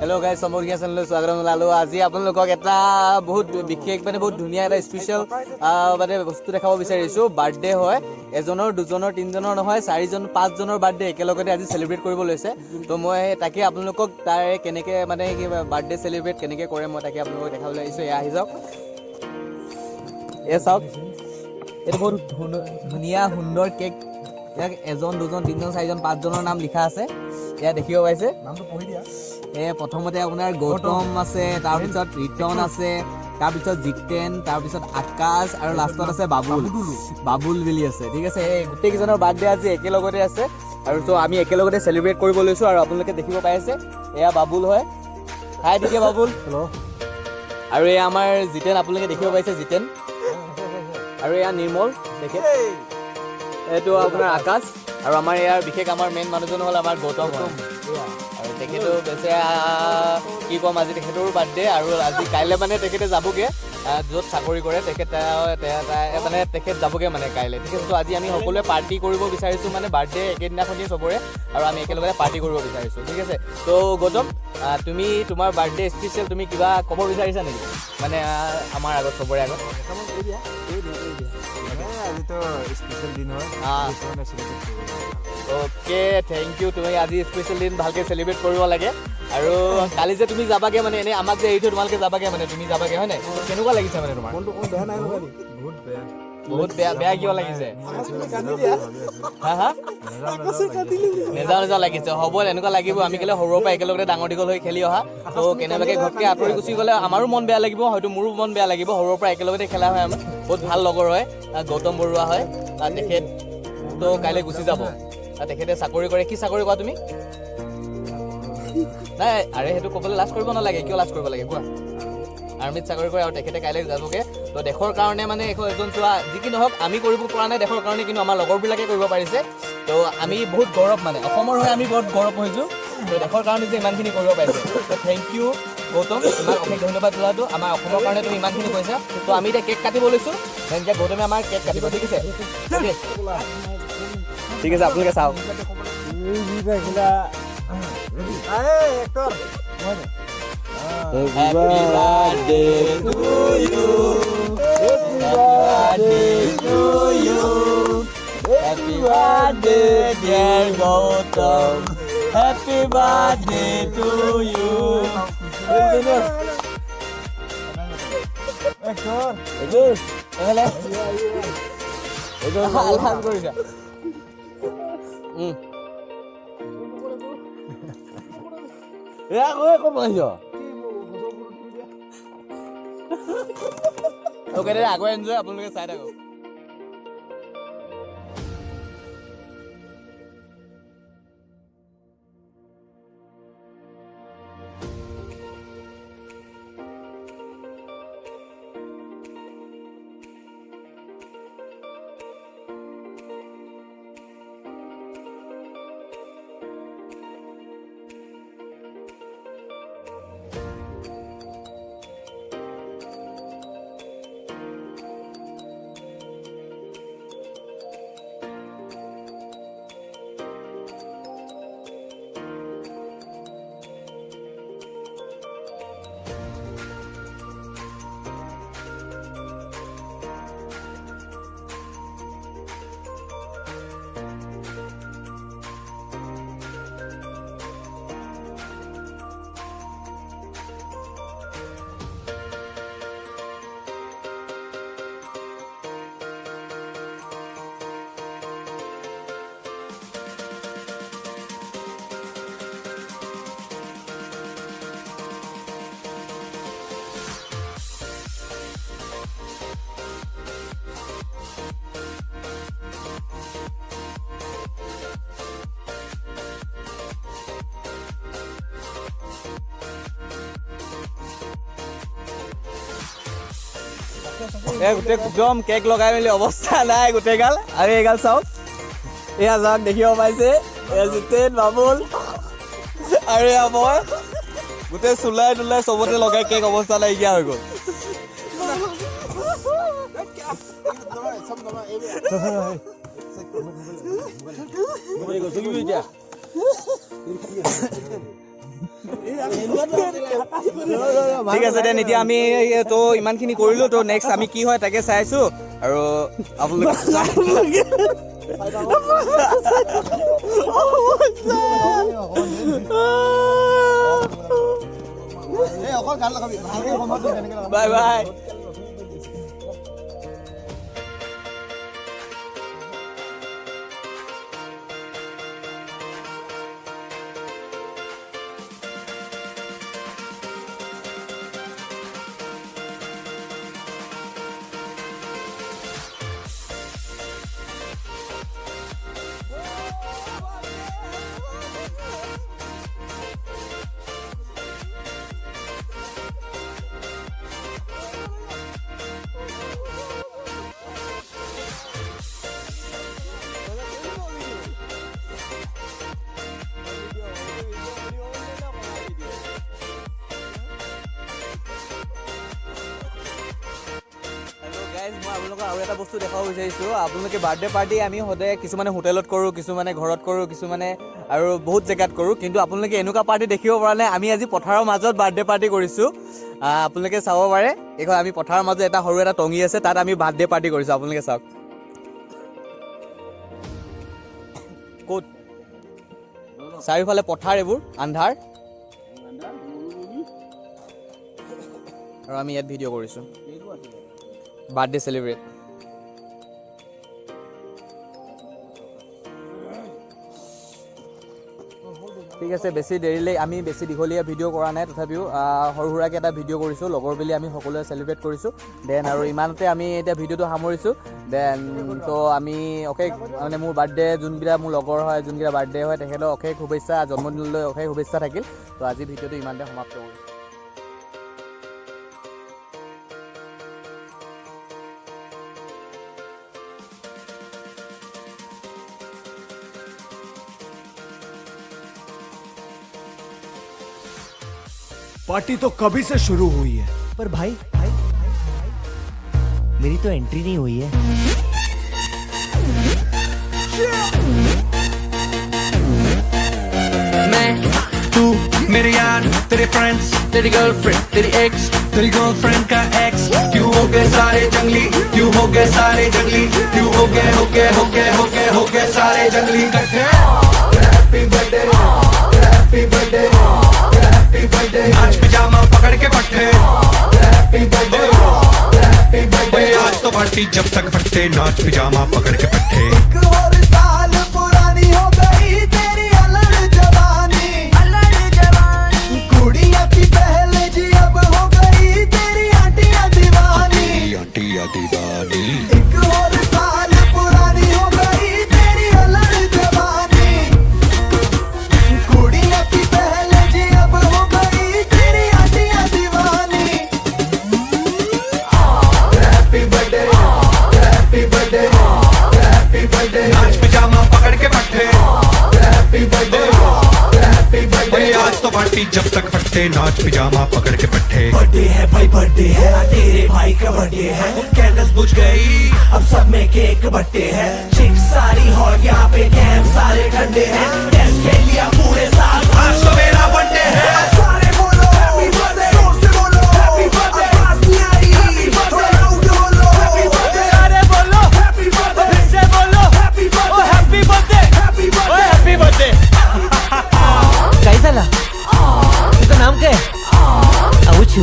Hello guys समोरिया channel स्वागत জনালো আজি আপোনালোকক এটা বহুত বিশেষ মানে বহুত ধুনিয়া এটা স্পেশাল মানে বস্তু দেখাব বিচাৰিছো বাৰ্থডে হয় এজনৰ দুজনৰ তিনজনৰ নহয় চাৰিজন পাঁচজনৰ বাৰ্থডে একেলগতে আজি সেলিব্ৰেট কৰিব লৈছে তো মই তাকে আপোনালোকক তাৰে কেনেকে মানে বাৰ্থডে সেলিব্ৰেট কেনেকে কৰে মই তাকে আপোনালোকক দেখাবলৈ আহিছো এ আহি যাওক এ চাওক এটা বহুত ধুনিয়া সুন্দৰ কেক ইয়াক এজন দুজন তিনজন চাৰিজন পাঁচজনৰ নাম লিখা আছে ইয়া দেখিব পাইছে নামটো পঢ়ি দিয়া প্ৰথমতে আপোনাৰ গৌতম আছে তাৰপিছত ৰিতন আছে তাৰপিছত জিতেন তাৰপিছত আকাশ আৰু লাষ্টত আছে বাবুল বুলি আছে ঠিক আছে এই গোটেই কিজনৰ বাৰ্থডে আজি একেলগতে আছে আৰু তো আমি একেলগতে সেলিব্ৰেট কৰিব লৈছো আৰু আপোনালোকে দেখিব পাই আছে এয়া বাবুল হয় হাই দিকে বাবুল হেল্ল আৰু এই আমাৰ জিতেন আপোনালোকে দেখিব পাইছে জিতেন আৰু এয়া নিৰ্মল দেখে এইটো আপোনাৰ আকাশ আৰু আমাৰ ইয়াৰ বিশেষ আমাৰ মেইন মানুহজন হ'ল আমাৰ গৌতম আৰু তেখেতো বেছে কি কম আজি তেখেতৰ বাৰ্থডে আৰু আজি কাইলৈ মানে তেখেতে যাবগে য'ত চাকৰি কৰে তেখেত মানে তেখেত যাবগে মানে কাইলৈ ঠিক আছে তো আজি আমি সকলোৱে পাৰ্টি কৰিব বিচাৰিছো মানে বাৰ্থডে একেদিনাখনিয়ে চবৰে আৰু আমি একেলগে পাৰ্টি কৰিব বিচাৰিছো ঠিক আছে তো গৌতম তুমি তোমাৰ বাৰ্থডে স্পেচিয়েল তুমি কিবা ক'ব বিচাৰিছা নেকি মানে আমাৰ আগত চবৰে আগত আজি তো স্পেশাল দিন হয় ওকে থেংক ইউ তুমি আজি স্পেশাল দিন ভালকে সেলিব্ৰেট কৰিব লাগে আৰু কালি যে তুমি যাবাগে মানে এনে আমাক যে এৰি থৈ তোমালোকে যাবাগে মানে তুমি যাবাগে হয় নাই কেনেকুৱা লাগিছে মানে তোমাৰ মনটো বেয়া নাই বহুত বেয়া কিয় লাগিছে হা নেজা লাগিছে হ'ব এনেকুৱা লাগিব আমি কেলে সৰুৰ পৰা একেলগে ডাঙৰ দীঘল হৈ খেলি অহা তো কেনেবাকে ঘপকে আঁতৰি গুচি গ'লে আমাৰো মন বেয়া লাগিব হয়তো মোৰো মন বেয়া লাগিব সৰুৰ পৰা একেলগতে খেলা হয় আমাৰ বহুত ভাল লগৰ হয় গৌতম বৰুৱা হয় তেখেত তো কাইলৈ গুচি যাব তেখেতে চাকৰি কৰে কি চাকৰি কৰা তুমি নাই আৰে সেইটো ক'বলৈ লাজ কৰিব নালাগে কিয় লাজ কৰিব লাগে কোৱা আৰ্মিত চাকৰি কৰে আৰু তেখেতে কাইলৈ যাবগে তো দেশৰ কাৰণে মানে এজন চোৱা যি কি নহওক আমি কৰিব পৰা নাই দেশৰ কাৰণে কিন্তু আমাৰ লগৰবিলাকে কৰিব পাৰিছে তো আমি বহুত গৌৰৱ মানে অসমৰ হৈ আমি বহুত গৌৰৱ হৈছোঁ তো দেশৰ কাৰণে যে ইমানখিনি কৰিব পাৰিছে তো থেংক ইউ গৌতম তোমাক অশেষ ধন্যবাদ জনাটো আমাৰ অসমৰ কাৰণে তুমি ইমানখিনি কৈছা তো আমি এতিয়া কেক কাটিব লৈছোঁ এতিয়া গৌতমে আমাৰ কেক কাটিব ঠিক আছে ঠিক আছে আপোনালোকে চাওক Happy birthday to you. Happy birthday to you. Happy birthday dear Gautam. Happy birthday to you. Alhamdulillah. Ya, kok belajar? Oke deh, aku enjoy আপোনালোকে চাই থাকক গোটেই একদম কেক লগাই মেলি অৱস্থা নাই গোটেই গাল আৰু এই গাল চাওক এয়া যাওক দেখিব পাইছে এয়া জিতেন বাবুল আৰু এয়া মই গোটেই চুলাই তোলাই চবতে লগাই কেক অৱস্থা নাইকিয়া হৈ গ'ল ঠিক আছে দেন, এতিয়া আমি তো ইমানখিনি কৰিলো, তো নেক্সট আমি কি হয় তাকে চাই আছো আৰু আপোনালোকে বাই বাই। মই আপোনালোকক আৰু এটা বস্তু দেখাব বিচাৰিছোঁ। আপোনালোকে বাৰ্থডে পাৰ্টি আমি সদায় কিছুমানে হোটেলত কৰোঁ, কিছুমানে ঘৰত কৰোঁ, কিছুমানে আৰু বহুত জেগাত কৰোঁ, কিন্তু আপোনালোকে এনেকুৱা পাৰ্টি দেখিব পৰা নাই। আমি আজি পথাৰৰ মাজত বাৰ্থডে পাৰ্টি কৰিছোঁ। আপোনালোকে চাব পাৰে, এইখন আমি পথাৰৰ মাজত এটা সৰু এটা টঙি আছে, তাত আমি বাৰ্থডে পাৰ্টি কৰিছোঁ। আপোনালোকে চাওক ক'ত চাৰিওফালে পথাৰ, এইবোৰ আন্ধাৰ, আৰু আমি ইয়াত ভিডিঅ' কৰিছোঁ বাৰ্থডে চেলিব্ৰেট। ঠিক আছে, বেছি দেৰিলৈ আমি বেছি দীঘলীয়া ভিডিঅ' কৰা নাই, তথাপিও সৰু সুৰাকৈ এটা ভিডিঅ' কৰিছোঁ লগৰ বুলি আমি সকলোৱে চেলিব্ৰেট কৰিছোঁ। দেন আৰু ইমানতে আমি এতিয়া ভিডিঅ'টো সামৰিছোঁ। দেন তো আমি অশেষ মানে মোৰ বাৰ্থডে যোনকেইটা মোৰ লগৰ হয়, যোনকেইটা বাৰ্থডে হয়, তেখেতৰ অশেষ শুভেচ্ছা, জন্মদিনলৈ অশেষ শুভেচ্ছা থাকিল। তো আজি ভিডিঅ'টো ইমানতে সমাপ্ত কৰিছোঁ। पार्टी तो कभी से शुरू हुई है, पर भाई मेरी तो एंट्री नहीं हुई है। मैं, तू, मेरे यार, तेरे फ्रेंड्स, तेरी गर्लफ्रेंड, तेरी एक्स, तेरी गर्लफ्रेंड का एक्स, क्यों हो गए सारे जंगली, क्यों हो गए सारे जंगली, क्यों हो गए सारे जंगली इकट्ठे। Happy birthday, happy birthday, happy birthday, आज पिजामा पकड़ के पट्टे। हैप्पी बर्थडे, हैप्पी बर्थडे, आज तो पार्टी जब तक फटते, नाच पिजामा पकड़ के पट्टे। एक और साल पुरानी हो गई तेरी अलग जवानी, कुड़िया की पहले जी अब हो गई तेरी आंटियां दीवानी। आंटिया दीवानी, एक और साल पुरानी हो गई तेरी अलग जवानी, कुड़िया की पहले जी अब हो गई तेरी आंटियां दीवानी। Happy birthday, happy birthday, happy birthday, नाच पिजामा पकड़ के पट्टे। हैप्पी बर्थडे, हैप्पी बर्थडे, आज तो पार्टी जब तक फटते, नाच पिजामा पकड़ के पट्टे। बर्थडे है भाई, बर्थडे है तेरे भाई का बर्थडे है। कैंडल्स बुझ गई, अब सब में केक बट्टे हैं, चिक सारी हॉट यहाँ पे कैंप सारे ठंडे हैं। टेस्ट खेल लिया पूरे साल, आज तो मेरा बर्थडे है। सारे बोलो हैप्पी बर्थडे, जोर से बोलो हैप्पी बर्थडे, आवाज नहीं आ रही हैप्पी बर्थडे, लाउड बोलो हैप्पी बर्थडे, अरे बोलो हैप्पी बर्थडे, फिर से बोलो happy birthday, happy birthday, happy birthday, happy birthday. कैसा ला? इसका नाम क्या है? आउचू।